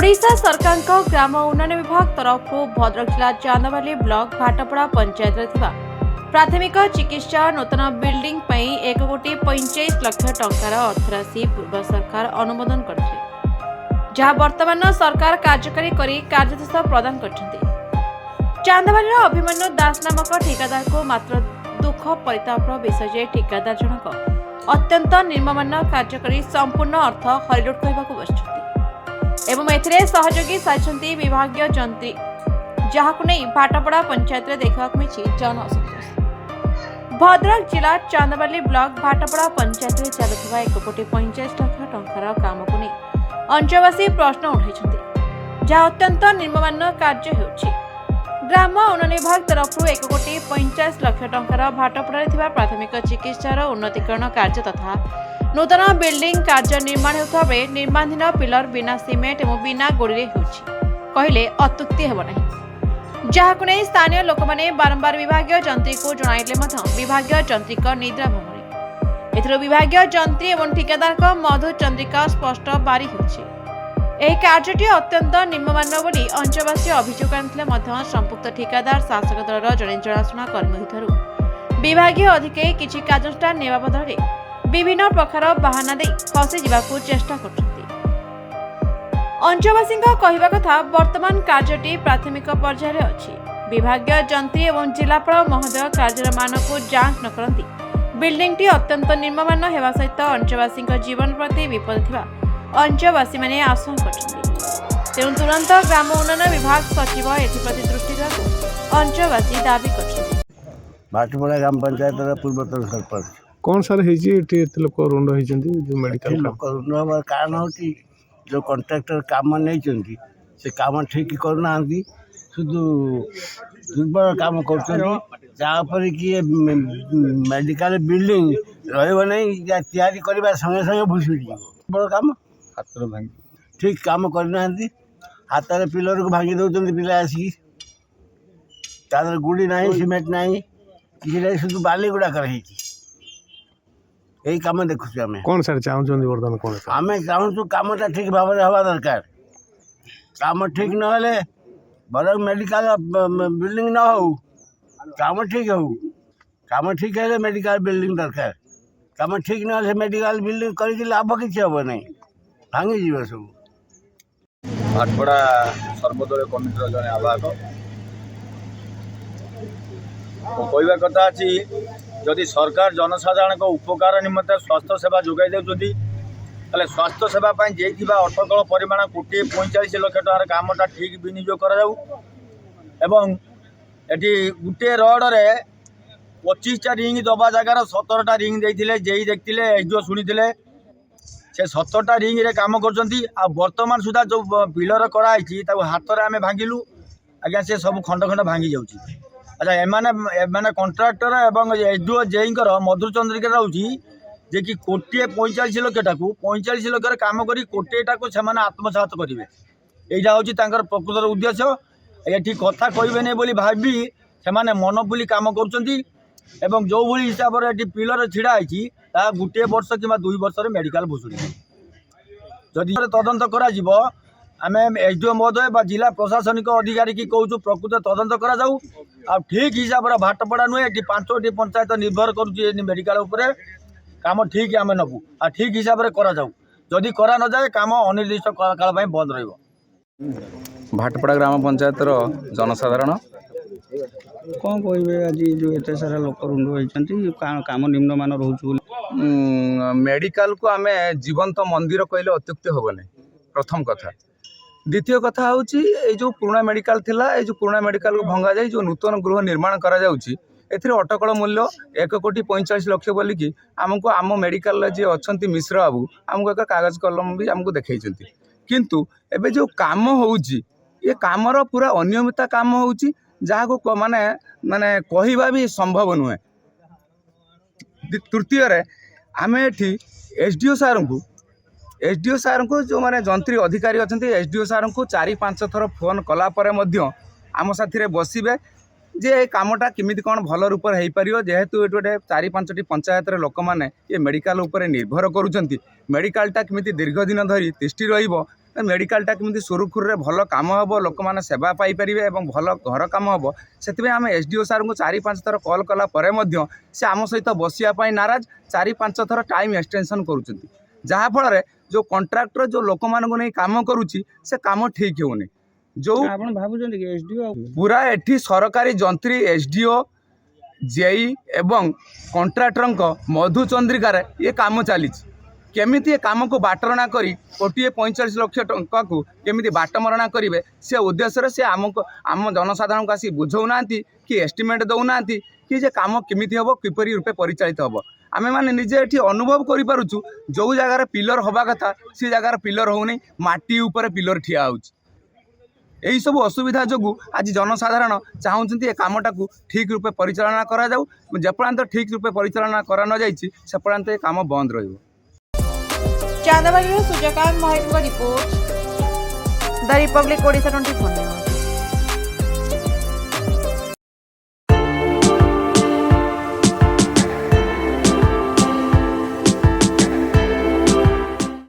ओडिशा सरकार ग्राम उन्नयन विभाग तरफ भद्रक जिला चांदबाली ब्लॉक भाटपड़ा पंचायत प्राथमिक चिकित्सा नूतन बिल्डिंग 1,45,00,000 टंकार अर्थराशि पूर्व सरकार अनुमोदन करथिले जहां वर्तमान सरकार कार्यकारी करी कार्यदेश प्रदान करछन्ती। चांदबाली अभिमन्यु दास नामक ठेकेदार को मात्र दुख परितापର विषय जे ठेकेदार जनक अत्यंत निम्नमान कार्यकारी संपूर्ण अर्थ हरिलुट कहबाकू बसिछन्ती एवं एथिरे सहयोगी साइछन्ती विभागीय जंत्री जहाकु नै भाटपड़ा पंचायत रे देखबाकू मिछि जन असंतोष। भद्रक जिला चांदबाली ब्लॉक भाटपड़ा पंचायत रे चलुवा 1,45,00,000 टंकार काम को नै अंचलवासी प्रश्न उठाइछन्ती जहा अत्यंत निम्नमान कार्य हेउछि। ग्राम उन्नयन विभाग तरफ 1,45,00,000 टंकार भाटपड़ा रे प्राथमिक चिकित्सार उन्नतीकरण कार्य तथा नूतन बिल्डिंग कार्य निर्माण होता बेले निर्माणाधीन पिलर बिना सिमेंट और बिना गोड़ी कहले अत्युक्ति हेब नहीं जहाकु नै स्थानीय लोक माने बारंबार विभागीय जंत्री को जणाइले विभागीय जंत्री निद्रा भंगुरी एथरो विभागीय जंत्री एवं ठेकेदार मधु चंद्रिका स्पष्ट बारी होछि। ଏହି କାର୍ଯ୍ୟଟି ଅତ୍ୟନ୍ତ ନିମ୍ନମାନର ବୋଲି ଅଞ୍ଚଳବାସୀ ଅଭିଯୋଗ ଆଣିଥିଲେ ସମ୍ପୃକ୍ତ ଠିକାଦାର ଶାସକ ଦଳର ଜଣେ ଜଣାଶୁଣା କର୍ମୀ ହୋଇଥିବାରୁ ବିଭାଗୀୟ ଅଧିକାରୀ କିଛି କାର୍ଯ୍ୟାନୁଷ୍ଠାନ ନେବା ବଦଳରେ ବିଭିନ୍ନ ପ୍ରକାର ବାହାନା ଦେଇ ଫସି ଯିବାକୁ ଚେଷ୍ଟା କରୁଛନ୍ତି। ଅଞ୍ଚଳବାସୀଙ୍କ କହିବା କଥା ବର୍ତ୍ତମାନ କାର୍ଯ୍ୟଟି ପ୍ରାଥମିକ ପର୍ଯ୍ୟାୟରେ ଅଛି। ବିଭାଗୀୟ ଯନ୍ତ୍ରୀ ଏବଂ ଜିଲ୍ଲାପାଳ ମହୋଦୟ କାର୍ଯ୍ୟମାନକୁ ଯାଞ୍ଚ ନ କରନ୍ତି ବିଲ୍ଡିଂଟି ଅତ୍ୟନ୍ତ ନିମ୍ନମାନ ହେବା ସହିତ ଅଞ୍ଚଳବାସୀଙ୍କ ଜୀବନ ପ୍ରତି ବିପଦ ଥିବା अंचलवासी माने आशंका करछन्ती। तेणु तुरंत ग्राम उन्नयन विभाग सचिव एथिप्रति दृष्टि देବାକୁ अंचलवासी दाबी करछन्ती। भाटपड़ा ग्राम पंचायत पूर्वतन सरपंच कौन सर हेजी एठी एते लोक रुंड हेजंती जो मेडिकल लोक रुंड हमार कारण होती जो कॉन्ट्रैक्टर काम नै चंती से काम ठीक करना आंदी शुद्ध दुर्बल काम करछन्ती जा पर कि मेडिकल बिल्डिंग रहबो नै या तैयारी करबा संगे संगे भुसुडी बड़ काम हाथ भांगी ठीक काम करना हाथ में पिलर को भांगी दौरान पिला आसिक गुड़ी ना सीमेंट ना कि शुद्ध बाली गुड़ा कर यही कम देखुचे आम कौन सर चाहूँ बर्तमान कौन आम चाहूँ कमटा ठीक भाव में हवा दरकार काम ठीक ना बर मेडिकल बिल्डिंग न हो काम ठीक हो काम ठीक है मेडिकल बिल्डिंग दरकार काम ठीक ना मेडिकल बिल्डिंग कर लाभ किसी हम ना भांगी जीव सब। भाटपड़ा सर्वदलीय कमिटर जन आवाहक कहवा कथा अच्छी जदि सरकार जनसाधारण उपकार निमंते स्वास्थ्य सेवा जोगाई देउछन्ती ताले स्वास्थ्य सेवा जेइथिबा अर्थकल परिमाण 1,45,00,000 टंकार कामटा ठीक विनियोग करा जाऊ एवं एटी गुटे रोड रे 25टा रिंग दबा जगार 17टा रिंग देइथिले जेई देखथिले एसडीओ सुनिथिले से 17टा रिंग रे काम करछन्ती आ वर्तमान सुधा जो पिलर कराई हाथ में आम भांगिलु आज्ञा से सब खंड खंड भांगी जाऊँगी। अच्छा एमाने कॉन्ट्रैक्टर एवं एसडीओ जेईकर मधुर चंद्रिका रोची जे कि 1,45,00,000 को 45,00,000 काम करी 1,00,000 को सेमाने आत्मसात करेंगे यहाँ हूँ प्रकृतर उद्देश्य ये कथा कहबे बोली भावी से मन बुली काम करुँच एवं जो भली हिसाब से पिलर छिड़ा होती गोटे वर्ष कि 2 वर्ष मेडिकल भुसुड़ी जदि तदंत करा आम एसडीओ महोदय जिला प्रशासनिक अधिकारी की कहूँ प्रकृत तदंत करा जाऊ आ ठीक हिसाब से भाटपड़ा नुहे ये 5टी पंचायत निर्भर करुँच मेडिकल उपरे काम ठीक आम नबू आ ठीक हिसाब से करा जाऊ जदि करा न जाए काम अनिर्दिष्ट काल बंद रहिबो। भाटपड़ा ग्राम पंचायत जनसाधारण कौन कहे आज जो एत सारा लोक रुंड होती काम निम्नमान रोच मेडिकल को आम जीवंत मंदिर कहले अत्युक्ति हेबनी प्रथम कथा। द्वितीय कथा हूँ जो पुराना मेडिकल थिला जो पुराना मेडिकल को भंगा जाए जो नूतन गृह निर्माण करा जाउची एथिरे अटकल मूल्य 1,45,00,000 बोलिकी आमको आम मेडिकल जी अच्छा मिश्र बाबू आमको एक कागज कलम भी आमको देखई किंतु एबे जो काम होउची ये कामर पूरा अनियमित काम होउची जहाँ को माने माने कहवा भी संभव नुहे। तृतीय आम एठी एसडीओ सार को जो माने जंत्री अधिकारी अच्छा एसडीओ सार को 4-5 थर फोन कला परे मध्य आम साथी बसबे जे कामटा किमिति कौन भल रूप हो पार जेहेतु ये गोटे 4-5टी पंचायत लोक मैंने ये मेडिकल उपर निर्भर करुँच मेडिकलटा किमिति दीर्घ दिन धरी तिष्टि रहिबो मेडिकालटा केମିତି सुरुखुरुरे भल काम हम लोक मैंने सेवा पाइपर और भल घर कम हम से आम एसडीओ सार को 4-5 थर कल कलापर से आम सहित बसापी नाराज 4-5 थर टाइम एक्सटेंशन करुँच जहाँफल जो कंट्राक्टर जो लोक मानू नहीं काम करुच्ची से काम ठीक होनी जो ଆପଣ ଭାବୁଛନ୍ତି କି ଏସଡିଓ पूरा एठी सरकारी जंत्री एसडीओ जेई एवं कंट्राक्टर मधुचंद्रिकार ये काम चली केमिति ये काम को बाटरना करी 1.45 लाख टंका को केमिति बाटमरणा करेंगे से उद्देश्य से आम जनसाधारण को आसी बुझौना कि एस्टिमेट दौना कि जे काम केमिति हम किपरि रूपे परिचालित हम आमे माने निजे एठी अनुभव करि पारुछु जो जगार पिलर हवा कथा से जगार पिलर होनी माटी ऊपर पिलर ठिया होउछि यही सब असुविधा जो आज जनसाधारण चाहते ये कामटा को ठीक रूपे परिचालना करा जाऊ जेपर्यंत ठीक रूपे परिचालना करा न जाइछि से पर्यंत ये काम बंद रहिबो। Chandbali Suryakant Mahant report the Republic Odisha 24 news.